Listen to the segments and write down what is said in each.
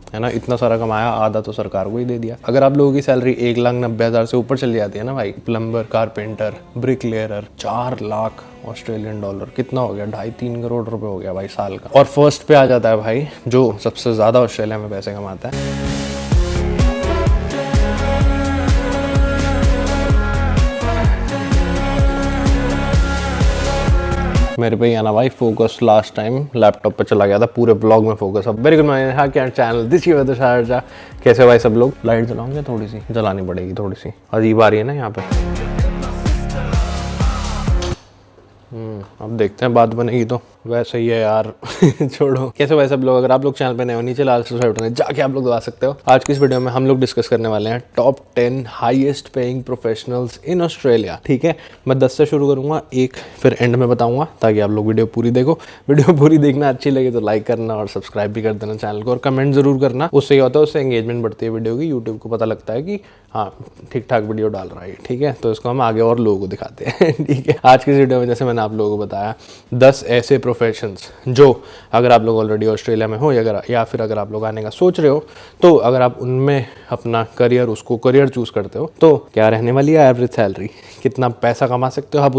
है ना, इतना सारा कमाया, आधा तो सरकार को ही दे दिया। अगर आप लोगों की सैलरी 1,90,000 से ऊपर चली जाती है ना भाई, plumber, carpenter, bricklayer, 4 lakh Australian dollar, कितना हो गया, 2.5-3 करोड़ रुपए हो गया भाई साल का। और फर्स्ट पे आ जाता है भाई जो सबसे ज्यादा ऑस्ट्रेलिया में पैसे कमाता है। मेरे पे आना भाई फोकस लास्ट टाइम लैपटॉप पे चला गया था, पूरे ब्लॉग में फोकस। अब वेरी गुड मॉर्निंग, हाँ क्या चैनल दिस वेदर शारजा। कैसे भाई सब लोग? लाइट जलाऊंगे, थोड़ी सी जलानी पड़ेगी, थोड़ी सी अजीब आ रही है ना यहाँ पे। अब देखते हैं बात बनेगी तो। वैसे ही है यार छोड़ो। कैसे भाई सब लोग? अगर आप लोग चैनल पे नए हो, नीचे लाल सब्सक्राइब बटन है, जाके आप लोग दबा सकते हो। आज की इस वीडियो में हम लोग डिस्कस करने वाले हैं top 10 highest paying professionals in Australia. ठीक है, मैं 10 से शुरू करूंगा, एक फिर एंड में बताऊंगा, ताकि आप लोग वीडियो पूरी देखो। वीडियो पूरी देखना, अच्छी लगे तो लाइक करना और सब्सक्राइब भी कर देना चैनल को, और कमेंट जरूर करना। उससे क्या होता है, उससे एंगेजमेंट बढ़ती है वीडियो की, यूट्यूब को पता लगता है कि हाँ ठीक ठाक वीडियो डाल रहा है। ठीक है, तो इसको हम आगे और लोगों को दिखाते हैं। ठीक है, आज की वीडियो में जैसे मैंने आप लोगों को बताया 10 ऐसे प्रोफेशंस जो अगर आप लोग ऑलरेडी ऑस्ट्रेलिया में हो या फिर अगर आप लोग आने का सोच रहे हो, तो अगर आप उनमें अपना करियर चूज करते हो, तो क्या रहने वाली है एवरेज सैलरी, कितना पैसा कमा सकते हो आप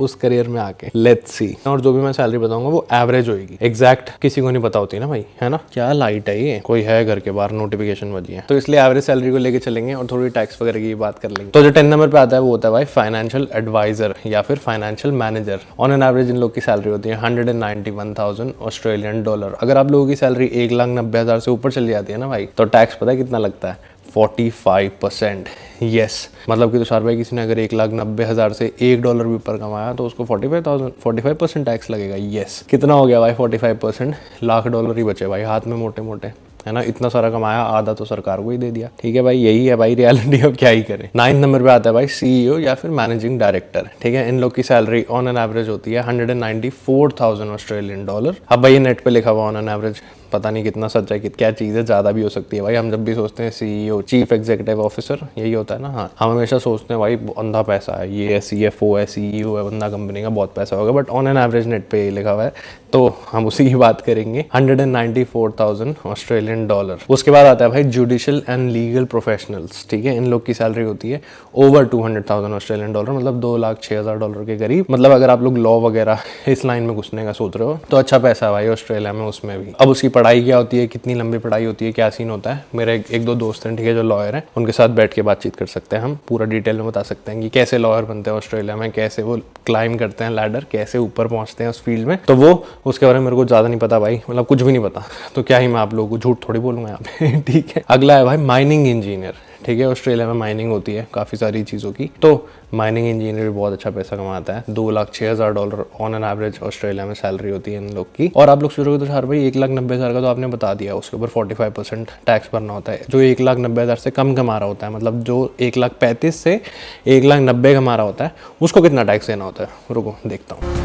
उस करियर में आके। Let's see. और जो भी मैं सैलरी बताऊंगा वो एवरेज होगी, एग्जैक्ट किसी को नहीं पता होती ना भाई, है ना। क्या लाइट है ये, कोई है घर के बाहर, नोटिफिकेशन बजी है, तो इसलिए एवरेज सैलरी को लेके चलेंगे और थोड़ी टैक्स वगैरह की बात कर लेंगे। तो जो 10 नंबर पे आता है वो होता है भाई फाइनेंशियल एडवाइजर या फिर financial manager. On an average in लोग की सैलरी होती है 191,000 ऑस्ट्रेलियन डॉलर। अगर आप लोगों की सैलरी 1,90,000 से ऊपर चली जाती है ना भाई, तो टैक्स पता है कितना लगता है? 45%। यस, मतलब कि तुषार भाई किसी ने अगर 1,90,000 से $1 भी ऊपर कमाया तो उसको 45% टैक्स लगेगा। यस, कितना हो गया भाई? 45%, $1,00,000 ही बचे भाई हाथ में मोटे मोटे, है ना। इतना सारा कमाया, आधा तो सरकार को ही दे दिया। ठीक है भाई, यही है भाई रियलिटी, अब क्या ही करें। 9 नंबर पे आता है भाई सीईओ या फिर मैनेजिंग डायरेक्टर। ठीक है, इन लोग की सैलरी ऑन एन एवरेज होती है 194,000 ऑस्ट्रेलियन डॉलर। अब भाई ये नेट पे लिखा हुआ ऑन एन एवरेज, पता नहीं कितना सच है, क्या चीज़ है, ज़्यादा भी हो सकती है भाई। हम जब भी सोचते हैं सीईओ, चीफ एग्जीक्यूटिव ऑफिसर, यही होता है ना। हाँ, हम हमेशा सोचते हैं भाई अंधा पैसा है, ये है, सीएफओ है, सीईओ है, बंदा कंपनी का, बहुत पैसा होगा, but on an average net पे लिखा हुआ है, तो हम उसी की बात करेंगे। 194,000 ऑस्ट्रेलियन डॉलर। उसके बाद आता है भाई जुडिशियल एंड लीगल प्रोफेशनल्स। ठीक है, इन लोग की सैलरी होती है ओवर 200,000 ऑस्ट्रेलियन डॉलर, मतलब $2,06,000 के करीब। मतलब अगर आप लोग लॉ वगैरह इस लाइन में घुसने का सोच रहे हो तो अच्छा पैसा है भाई ऑस्ट्रेलिया में, उसमें भी। अब उसकी पढ़ाई क्या होती है, कितनी लंबी पढ़ाई होती है, क्या सीन होता है, मेरे एक दो दोस्त हैं, ठीक है, जो लॉयर हैं, उनके साथ बैठ के बातचीत कर सकते हैं, हम पूरा डिटेल में बता सकते हैं कि कैसे लॉयर बनते हैं ऑस्ट्रेलिया में, कैसे वो क्लाइम करते हैं लैडर, कैसे ऊपर पहुंचते हैं उस फील्ड में। तो वो उसके बारे में मेरे को ज़्यादा नहीं पता भाई, मतलब कुछ भी नहीं पता, तो क्या ही मैं आप लोगों को झूठ थोड़ी बोलूँगा यहाँ पे। ठीक है, अगला है भाई माइनिंग इंजीनियर। ठीक है, ऑस्ट्रेलिया में माइनिंग होती है काफ़ी सारी चीज़ों की, तो माइनिंग इंजीनियर भी बहुत अच्छा पैसा कमाता है। $2,06,000 ऑन एन एवरेज ऑस्ट्रेलिया में सैलरी होती है इन लोग की। और आप लोग शुरू तो हर भाई 1,90,000 का तो आपने बता दिया, उसके ऊपर 45% टैक्स भरना होता है। जो 1,90,000 से कम कमा रहा होता है, मतलब जो 1,35,000 से 1,90,000 कमा रहा होता है, उसको कितना टैक्स देना होता है? रुको देखता हूँ।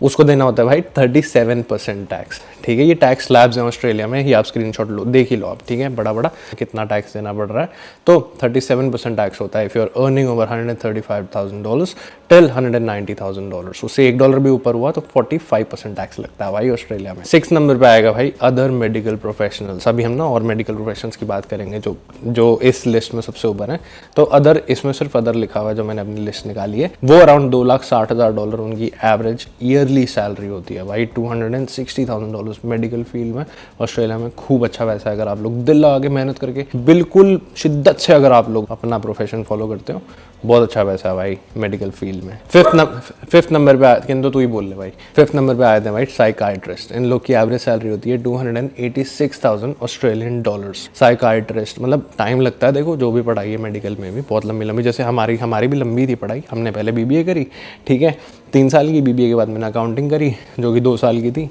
उसको देना होता है भाई 37% टैक्स। ठीक है, ये टैक्स स्लैब्स हैं ऑस्ट्रेलिया में, ये आप स्क्रीनशॉट लो, देख ही लो आप। ठीक है, बड़ा बड़ा कितना टैक्स देना पड़ रहा है, तो 37% टैक्स होता है if you are earning over $135,000 till $190,000। उससे $1 भी ऊपर हुआ तो 45% टैक्स लगता है भाई ऑस्ट्रेलिया में। 6 नंबर पे आएगा भाई अदर मेडिकल प्रोफेशनल्स। अभी हम ना और मेडिकल प्रोफेशनल्स की बात करेंगे जो इस लिस्ट में सबसे ऊपर है। तो अदर, इसमें सिर्फ अदर लिखा हुआ है, जो मैंने अपनी लिस्ट निकाली है, वो अराउंड $2,60,000 उनकी एवरेज ईयरली सैलरी होती है भाई। $260,000 मेडिकल फील्ड में ऑस्ट्रेलिया में खूब अच्छा पैसा है। अगर आप लोग दिल लगा के मेहनत करके बिल्कुल शिद्दत से अगर आप लोग अपना प्रोफेशन फॉलो करते हो, बहुत अच्छा पैसा है भाई मेडिकल फील्ड में। फिफ्थ नंबर पे आए, किंतु तू ही बोल ले भाई। 5th नंबर पे आए थे भाई साइकाइट्रिस्ट। इन लोग की एवरेज सैलरी होती है 286,000 ऑस्ट्रेलियन डॉलर्स। साइकाइट्रिस्ट मतलब टाइम लगता है, देखो जो भी पढ़ाई है मेडिकल में भी बहुत लंबी, जैसे हमारी भी लंबी थी पढ़ाई। हमने पहले बीबीए करी, ठीक है, 3 साल की। बीबीए के बाद मैंने अकाउंटिंग करी जो कि 2 साल की थी।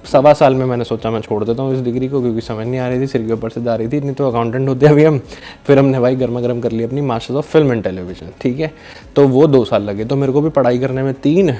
1.25 साल में मैंने सोचा मैं छोड़ देता हूँ इस डिग्री को, क्योंकि समझ नहीं आ रही थी, सिर के ऊपर से जा रही थी, नहीं तो अकाउंटेंट होते अभी हम। फिर हमने भाई गर्मा गर्म कर ली अपनी masters of film and television. ठीक है, तो वो 2 साल लगे, तो मेरे को भी पढ़ाई करने में 3,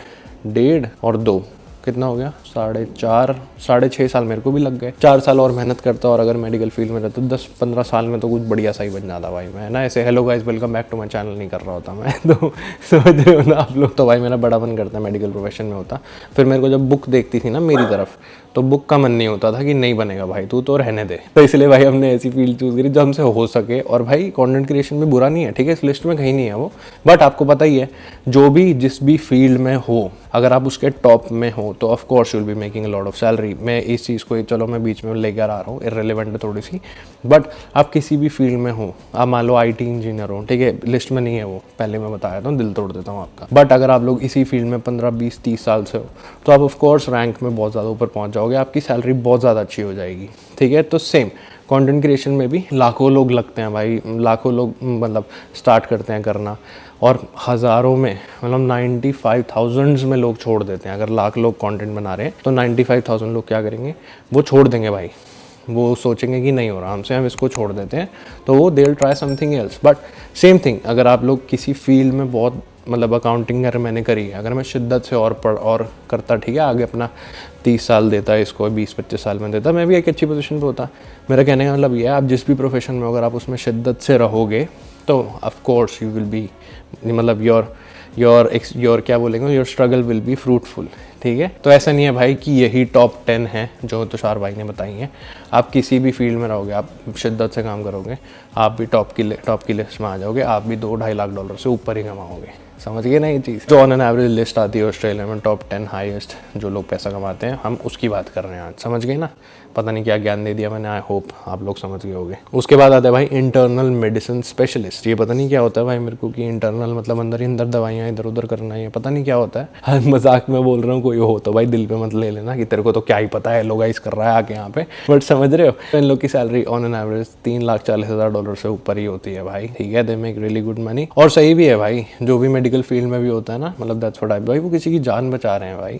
1.5 और 2 कितना हो गया, 4.5 साढ़े 6 साल मेरे को भी लग गए। 4 साल और मेहनत करता और अगर मेडिकल फील्ड में रहता 10-15 साल में तो कुछ बढ़िया सा ही बन जाता भाई मैं ना। ऐसे hello guys welcome back to my channel नहीं कर रहा होता मैं तो, समझ रहे हो ना आप लोग। तो भाई मेरा बड़ा मन करता है मेडिकल प्रोफेशन में होता। फिर मेरे को जब बुक देखती थी ना मेरी तरफ, तो बुक का मन नहीं होता था कि नहीं बनेगा भाई, तू तो रहने दे। तो इसलिए भाई हमने ऐसी फील्ड चूज़ करी जो हमसे हो सके। और भाई कंटेंट क्रिएशन भी बुरा नहीं है, ठीक है, इस लिस्ट में कहीं नहीं है वो, बट आपको पता ही है जो भी जिस भी फील्ड में हो, अगर आप उसके टॉप में हो तो of course you will be making a lot of salary. मैं इस चीज़ को चलो मैं बीच में लेकर आ रहा हूँ, इररिलेवेंट है थोड़ी सी, बट आप किसी भी फील्ड में हो, आप मान लो IT इंजीनियर हो, ठीक है, लिस्ट में नहीं है वो, पहले मैं बताया था, दिल तोड़ देता हूँ आपका। बट अगर आप लोग इसी फील्ड में 15, 20, 30 साल से हो तो आप ऑफ कोर्स रैंक में बहुत ज़्यादा ऊपर पहुँच जाओगे, आपकी सैलरी बहुत ज़्यादा अच्छी हो जाएगी, ठीक है। तो सेम कंटेंट क्रिएशन में भी लाखों लोग लगते हैं भाई, लाखों लोग मतलब स्टार्ट करते हैं करना, और हज़ारों में मतलब 95,000 में लोग छोड़ देते हैं। अगर लाख लोग कंटेंट बना रहे हैं तो 95,000 लोग क्या करेंगे, वो छोड़ देंगे भाई, वो सोचेंगे कि नहीं हो रहा हमसे, हम इसको छोड़ देते हैं, तो वो they will try something else. But same thing, अगर आप लोग किसी फील्ड में बहुत मतलब अकाउंटिंग अगर मैंने करी है, अगर मैं शिद्दत से और करता, ठीक है, आगे अपना 30 साल देता है इसको, 20-25 साल में देता, मैं भी एक अच्छी पोजीशन पे होता। मेरा कहने का मतलब ये है, आप जिस भी प्रोफेशन में अगर आप उसमें शिद्दत से रहोगे तो of course you will be, मतलब योर क्या बोलेंगे, your struggle will be fruitful, ठीक है। तो ऐसा नहीं है भाई कि यही टॉप 10 है जो तुषार भाई ने बताई हैं। आप किसी भी फील्ड में रहोगे, आप शिद्दत से काम करोगे, आप भी टॉप की लिस्ट में आ जाओगे, आप भी $2-2.5 लाख से ऊपर ही कमाओगे। समझ गए ना ये चीज़? जो ऑन एन एवरेज लिस्ट आती है ऑस्ट्रेलिया में टॉप 10 हाईएस्ट जो लोग पैसा कमाते हैं, हम उसकी बात कर रहे हैं आज। समझ गए ना? पता नहीं क्या ज्ञान दे दिया मैंने, आई होप आप लोग समझ गए होंगे। उसके बाद आता है भाई इंटरनल मेडिसिन स्पेशलिस्ट। ये पता नहीं क्या होता है भाई मेरे को, कि इंटरनल मतलब अंदर ही अंदर दवाइयाँ इधर उधर करना है, पता नहीं क्या होता है। हर मजाक में बोल रहा हूँ, कोई हो तो भाई दिल पे मत ले लेना कि तेरे को तो क्या ही पता है, लोगाइज कर रहा है आके यहाँ पे, बट समझ रहे हो, इन लोग की सैलरी ऑन एन एवरेज $3,40,000 से ऊपर ही होती है भाई, ठीक है। They make really good money, और सही भी है भाई, जो भी मेडिकल फील्ड में भी होता है ना, मतलब दैट्स व्हाट आई, भाई वो किसी की जान बचा रहे हैं भाई,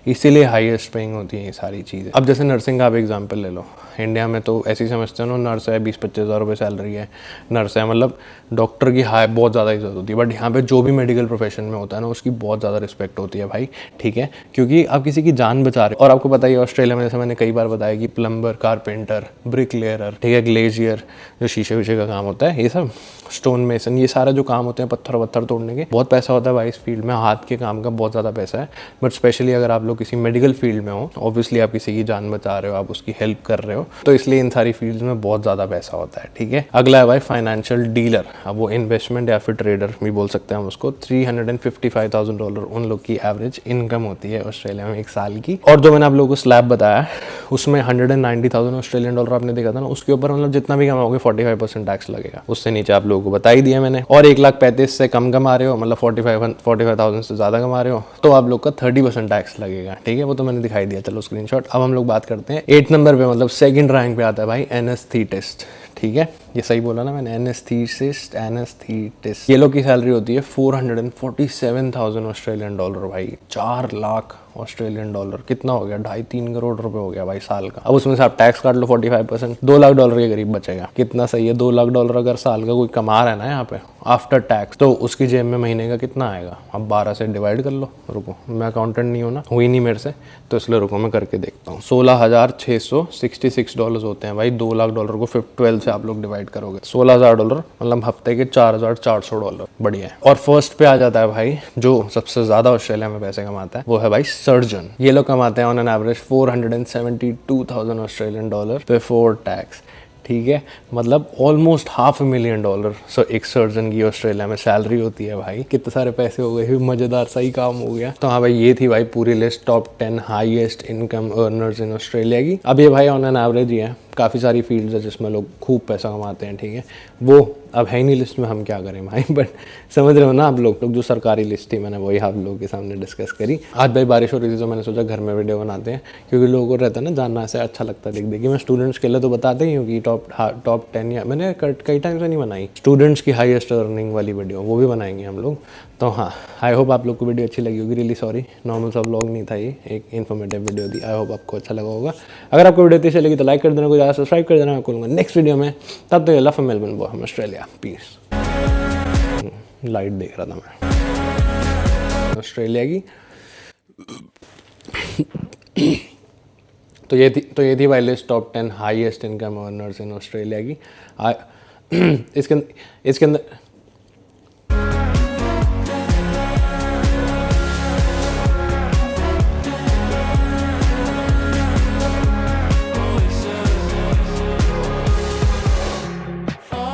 इसीलिए हाईएस्ट पेइंग होती है ये सारी चीज़ें। अब जैसे नर्सिंग का आप एग्जांपल ले लो, इंडिया में तो ऐसे ही समझते हो ना, नर्स है 20-25 हज़ार रुपये सैलरी है, नर्स है, मतलब डॉक्टर की हाई बहुत ज़्यादा इज्जत होती है, बट यहाँ पे जो भी मेडिकल प्रोफेशन में होता है ना, उसकी बहुत ज़्यादा रिस्पेक्ट होती है भाई, ठीक है, क्योंकि आप किसी की जान बचा रहे हो। और आपको पता ही है ऑस्ट्रेलिया में, जैसे मैंने कई बार बताया कि प्लम्बर, कारपेंटर, ब्रिकलेयर, ठीक है, ग्लेजियर, जो शीशे वीशे का काम होता है, ये सब स्टोन मेसन, ये सारा जो काम होते हैं पत्थर वत्थर तोड़ने के, बहुत पैसा होता है भाई इस फील्ड में, हाथ के काम का बहुत ज़्यादा पैसा है। बट स्पेशली अगर आप लोग किसी मेडिकल फील्ड में हो, ऑब्वियसली आप किसी की जान बचा रहे हो, आप उसकी हेल्प कर रहे हो, तो इसलिए इन सारी फील्ड्स में बहुत ज़्यादा पैसा होता है, ठीक है। अगला है भाई फाइनेंशियल डीलर। अब वो इन्वेस्टमेंट या फिर ट्रेडर भी बोल सकते हैं हम उसको। $355,000 उन लोग की एवरेज इनकम होती है ऑस्ट्रेलिया में एक साल की। और जो मैंने आप लोगों को स्लैब बताया, उसमें $190,000 ऑस्ट्रेलियन डॉलर आपने देखा था ना, उसके ऊपर मतलब जितना भी कमाओगे 45% टैक्स लगेगा। उससे नीचे आप लोगों को बता ही दिया मैंने। और 1,35,000 से कम कमा रहे हो, मतलब 45,000 से ज़्यादा कमा रहे हो, तो आप लोग का 30% टैक्स लगेगा, ठीक है। वो तो मैंने दिखाई दिया, चलो स्क्रीनशॉट। अब हम लोग बात करते हैं 8 नंबर पे, मतलब सेकंड रैंक पे आता है भाई एनेस्थीटिस्ट, ठीक है, ये सही बोला ना मैंने, एनेस्थीटिस्ट। ये लोग की सैलरी होती है $447,000 ऑस्ट्रेलियन डॉलर भाई, 4 लाख ऑस्ट्रेलियन डॉलर, कितना हो गया, 2.5-3 करोड़ रुपए हो गया भाई साल का। अब उसमें से आप टैक्स काट लो 45%, $2 लाख के करीब बचेगा। कितना सही है, $2 लाख अगर साल का कोई कमा रहा है ना यहाँ पे आफ्टर टैक्स, तो उसकी जेब में महीने का कितना आएगा, अब 12 से डिवाइड कर लो। रुको, मैं अकाउंटेंट नहीं हूँ ना, हुई नहीं मेरे से, तो इसलिए रुको मैं करके देखता हूँ। $16,666 होते हैं भाई, $2 लाख को 12 से आप लोग डिवाइड करोगे, $16,000 मतलब हफ्ते के $4,400, बढ़िया है। और फर्स्ट पे आ जाता है भाई जो सबसे ज्यादा ऑस्ट्रेलिया में पैसे कमाता है, वो है भाई सर्जन। ये लोग कमाते हैं on an average $472,000 Australian dollar before tax, ठीक है, मतलब ऑलमोस्ट $500,000 सो एक सर्जन की ऑस्ट्रेलिया में सैलरी होती है भाई। कितने सारे पैसे हो गए, मज़ेदार सही काम हो गया। तो हाँ भाई, ये थी भाई पूरी list top 10 highest income earners in Australia की। अब ये भाई ऑन एन एवरेज ही है, काफ़ी सारी फील्ड्स है जिसमें लोग खूब पैसा कमाते हैं, ठीक है, वो अब है ही नहीं लिस्ट में, हम क्या करें भाई, बट समझ रहे हो ना आप लोग। जो सरकारी लिस्ट थी मैंने वही आप लोगों के सामने डिस्कस करी। आज भाई बारिश हो रही थी तो मैंने सोचा घर में वीडियो बनाते हैं, क्योंकि लोगों को रहता है ना जानना, से अच्छा लगता है देख देखिए। मैं स्टूडेंट्स के लिए तो बताते ही हूँ कि टॉप 10, या मैंने कई टाइम से नहीं बनाई स्टूडेंट्स की हाईएस्ट अर्निंग वाली वीडियो, वो भी बनाएंगे हम लोग। तो हाँ, आई होप आप लोग को वीडियो अच्छी लगी होगी। रियली सॉरी, नॉर्मल सा व्लॉग नहीं था ये, एक इन्फॉर्मेटिव वीडियो थी। आई होप आपको अच्छा लगा होगा। अगर आपको वीडियो अच्छी लगी तो लाइक कर देना, कोई ज़्यादा सब्सक्राइब कर देना। मैं बोलूँगा नेक्स्ट वीडियो में, तब तक लव फ्रॉम मेलबर्न, हम ऑस्ट्रेलिया, पीस। लाइट देख रहा था मैं ऑस्ट्रेलिया की। तो ये थी भाई list top 10 highest income earners in Australia की। इसके अंदर